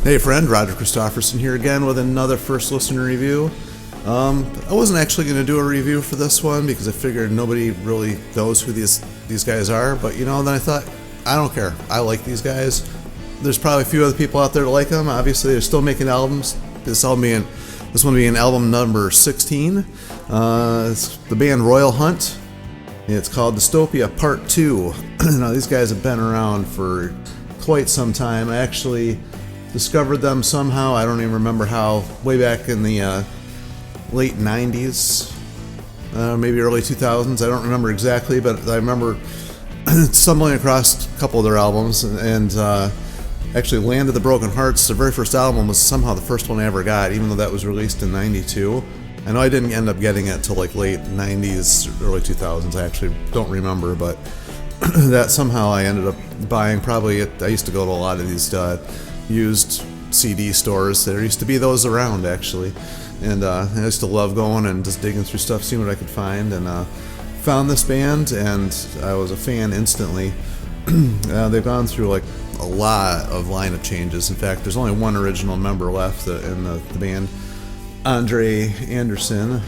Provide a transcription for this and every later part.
Hey friend, Roger Christofferson here again with another first listener review. I wasn't actually going to do a review for this one because I figured nobody really knows who these guys are, but then I thought, I don't care. I like these guys. There's probably a few other people out there that like them. Obviously, they're still making albums. This one being album number 16. It's the band Royal Hunt. It's called Dystopia Part 2. Now, these guys have been around for quite some time. I actually discovered them somehow, I don't even remember how, way back in the late 90s, maybe early 2000s, I don't remember exactly, but I remember stumbling across a couple of their albums, and actually Land of the Broken Hearts, their very first album, was somehow the first one I ever got, even though that was released in 92. I know I didn't end up getting it till like late 90s, early 2000s, I actually don't remember, but that somehow I ended up buying. I used to go to a lot of these used CD stores. There used to be those around, actually, and I used to love going and just digging through stuff, seeing what I could find, and found this band, and I was a fan instantly. They've gone through like a lot of lineup changes. In fact, there's only one original member left in the band, Andre Anderson.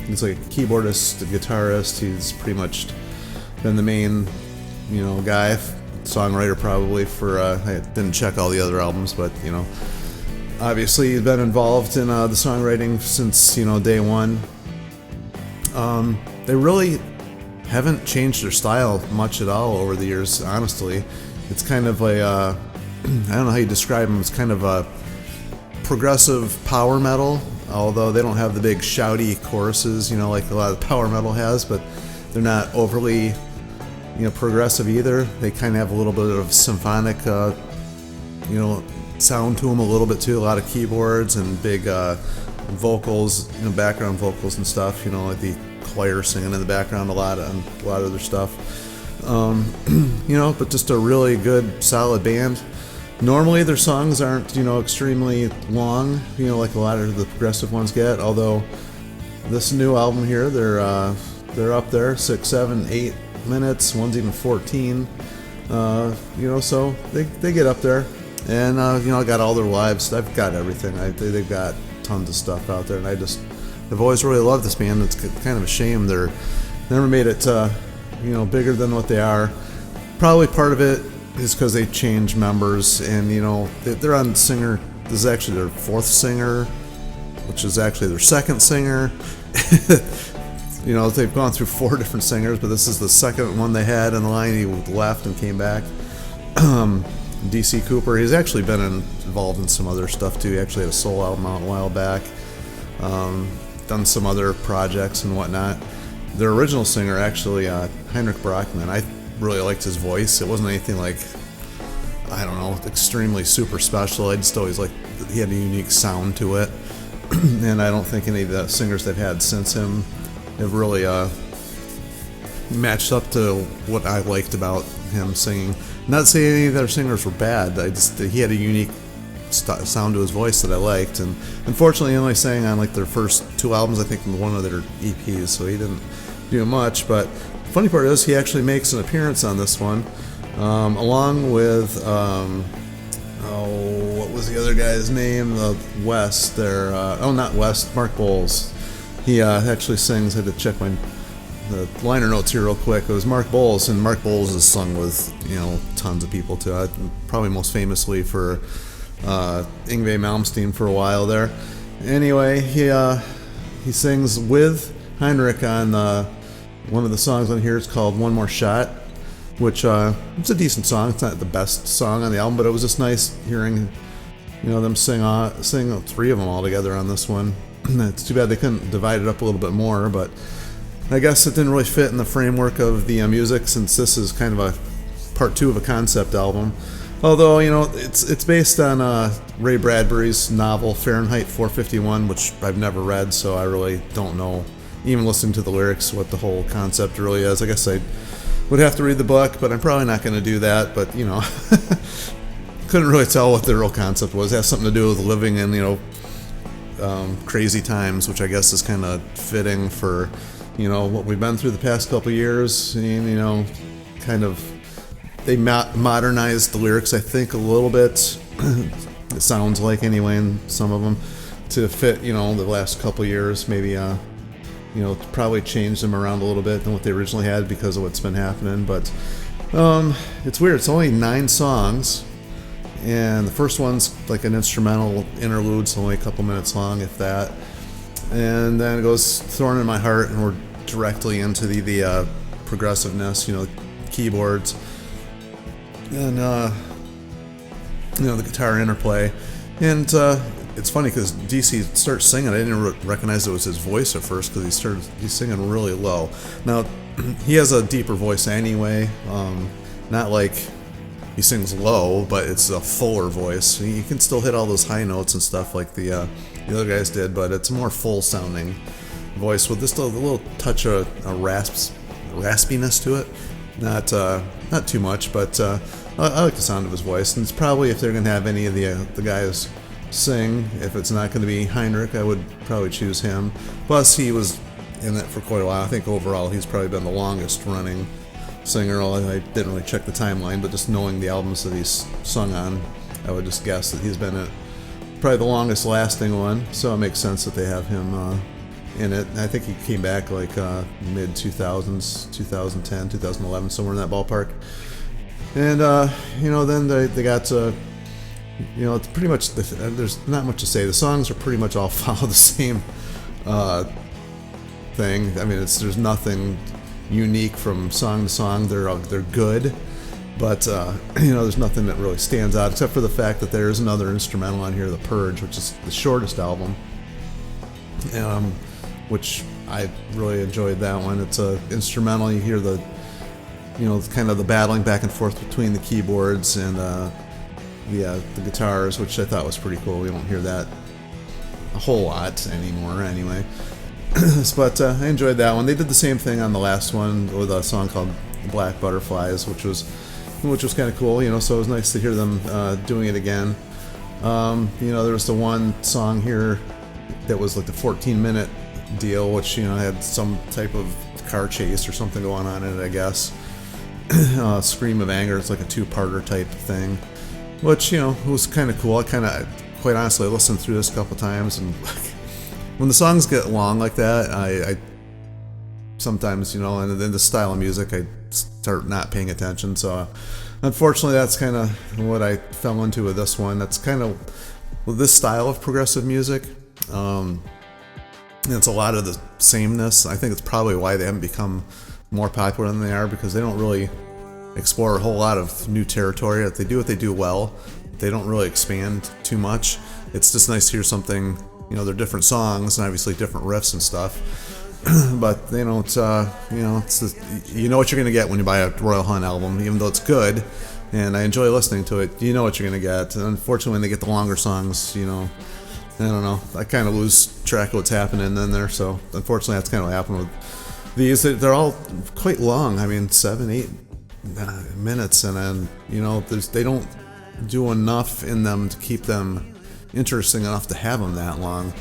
He's like a keyboardist, a guitarist. He's pretty much been the main, guy, songwriter probably for, I didn't check all the other albums, but, obviously he's been involved in the songwriting since, day one. They really haven't changed their style much at all over the years, honestly. It's kind of a, I don't know how you describe them, it's kind of a progressive power metal, although they don't have the big shouty choruses, like a lot of power metal has, but they're not overly progressive either. They kind of have a little bit of symphonic, sound to them a little bit too. A lot of keyboards and big vocals, background vocals and stuff. Like the choir singing in the background a lot of their stuff. But just a really good, solid band. Normally their songs aren't, extremely long, like a lot of the progressive ones get. Although this new album here, they're up there, 6, 7, 8 minutes, one's even 14, so they get up there, and I got all their lives. I've got everything. They've got tons of stuff out there, and I've always really loved this band. It's kind of a shame they're never made it bigger than what they are. Probably part of it is because they changed members, and they're on singer. This is actually their fourth singer, which is actually their second singer. They've gone through 4 different singers, but this is the second one they had in the line. He left and came back. D.C. Cooper, he's actually been involved in some other stuff too. He actually had a solo album out a while back. Done some other projects and whatnot. Their original singer, actually, Heinrich Brockman, I really liked his voice. It wasn't anything like, I don't know, extremely super special. I just always liked that he had a unique sound to it. And I don't think any of the singers they've had since him have really matched up to what I liked about him singing. Not saying any of their singers were bad. He had a unique sound to his voice that I liked, and unfortunately he only sang on like their first 2 albums, I think, in one of their EPs, so he didn't do much. But the funny part is he actually makes an appearance on this one, along with what was the other guy's name? West there. Not West, Mark Bowles. He actually sings. I had to check the liner notes here real quick. It was Mark Bowles, and Mark Bowles has sung with tons of people too. Probably most famously for Yngwie Malmsteen for a while there. Anyway, he sings with Heinrich on one of the songs on here. It's called "One More Shot," which it's a decent song. It's not the best song on the album, but it was just nice hearing them sing 3 of them all together on this one. It's too bad they couldn't divide it up a little bit more, but I guess it didn't really fit in the framework of the music, since this is kind of a part 2 of a concept album. Although, it's based on Ray Bradbury's novel Fahrenheit 451, which I've never read, so I really don't know, even listening to the lyrics, what the whole concept really is. I guess I would have to read the book, but I'm probably not going to do that. But, couldn't really tell what the real concept was. It has something to do with living in, crazy times, which I guess is kind of fitting for what we've been through the past couple of years, and kind of they modernized the lyrics, I think, a little bit It sounds like anyway in some of them to fit, the last couple years. Maybe probably changed them around a little bit than what they originally had because of what's been happening. But it's weird. It's only 9 songs, and the first one's like an instrumental interlude, so only a couple minutes long, if that. And then it goes Thorn in My Heart, and we're directly into the progressiveness, keyboards, and the guitar interplay. And it's funny because DC starts singing. I didn't recognize it was his voice at first because he's singing really low. Now he has a deeper voice anyway, not like he sings low, but it's a fuller voice. You can still hit all those high notes and stuff like the other guys did, but it's a more full sounding voice with just a little touch of a raspiness to it. Not too much, but I like the sound of his voice. And it's probably, if they're going to have any of the guys sing, if it's not going to be Heinrich, I would probably choose him. Plus, he was in it for quite a while. I think overall he's probably been the longest running singer. I didn't really check the timeline, but just knowing the albums that he's sung on, I would just guess that he's been probably the longest lasting one. So it makes sense that they have him in it. I think he came back like mid 2000s, 2010, 2011, somewhere in that ballpark. And then they got it's pretty much there's not much to say. The songs are pretty much all follow the same thing. I mean, there's nothing unique from song to song. They're good, but there's nothing that really stands out except for the fact that there is another instrumental on here, The Purge, which is the shortest album. Which I really enjoyed that one. It's a instrumental. You hear the kind of the battling back and forth between the keyboards and the guitars, which I thought was pretty cool. We don't hear that a whole lot anymore anyway. But I enjoyed that one. They did the same thing on the last one with a song called Black Butterflies, which was kind of cool, so it was nice to hear them doing it again. There was the one song here that was like the 14-minute deal, which had some type of car chase or something going on in it, I guess. Scream of Anger. It's like a 2-parter type thing, which was kind of cool. Quite honestly, I listened through this a couple times, and when the songs get long like that, I sometimes and then the style of music, I start not paying attention. So unfortunately, that's kind of what I fell into with this one. That's kind of with this style of progressive music. It's a lot of the sameness. I think it's probably why they haven't become more popular than they are, because they don't really explore a whole lot of new territory. If they do what they do well, they don't really expand too much. It's just nice to hear something, they're different songs and obviously different riffs and stuff. But it's you know what you're going to get when you buy a Royal Hunt album, even though it's good and I enjoy listening to it. You know what you're going to get. And unfortunately, when they get the longer songs, I don't know. I kind of lose track of what's happening in there. So unfortunately, that's kind of what happened with these. They're all quite long. I mean, 7-8 minutes, and then they don't do enough in them to keep them interesting enough to have them that long.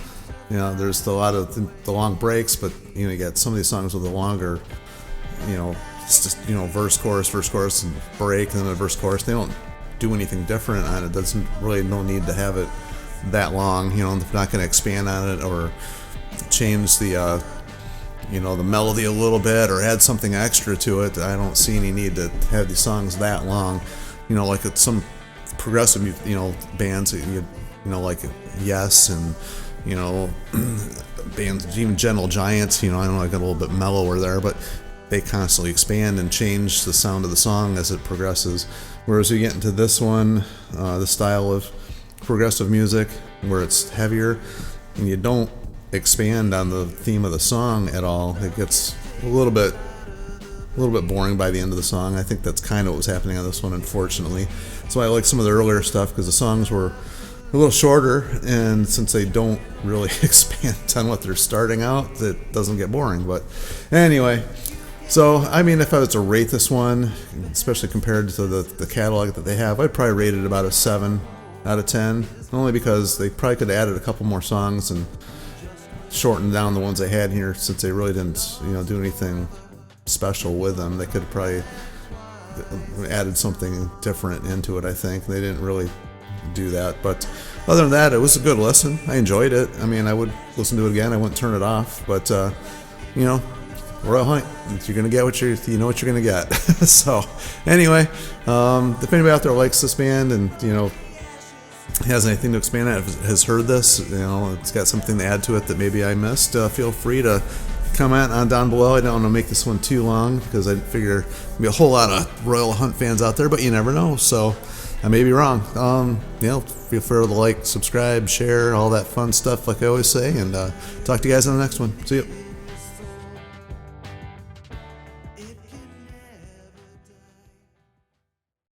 There's a lot of the long breaks, but you get some of these songs with the longer, it's just verse chorus and break, and then a verse chorus. They don't do anything different on it. There's really no need to have it that long. They're not going to expand on it or change the the melody a little bit or add something extra to it. I don't see any need to have these songs that long. Like some progressive bands, like Yes and bands, even Gentle Giants. I know I got a little bit mellower there, but they constantly expand and change the sound of the song as it progresses. Whereas you get into this one, the style of progressive music where it's heavier and you don't expand on the theme of the song at all, it gets a little bit boring by the end of the song. I think that's kind of what was happening on this one, unfortunately. So I like some of the earlier stuff because the songs were a little shorter, and since they don't really expand on what they're starting out, it doesn't get boring. But anyway, so I mean, if I was to rate this one, especially compared to the catalog that they have, I'd probably rate it about a 7 out of 10, only because they probably could have added a couple more songs and shortened down the ones they had here, since they really didn't do anything special with them. They could have probably added something different into it. I think they didn't really do that. But other than that, it was a good listen. I enjoyed it. I mean, I would listen to it again. I wouldn't turn it off. But you know, Royal Hunt, you're gonna get what you know what you're gonna get. So anyway, if anybody out there likes this band and has anything to expand on, has heard this, it's got something to add to it that maybe I missed, feel free to comment on down below. I don't want to make this one too long because I figure there'll be a whole lot of Royal Hunt fans out there, but you never know, so I may be wrong. Feel free to like, subscribe, share, all that fun stuff like I always say, and talk to you guys on the next one. See you.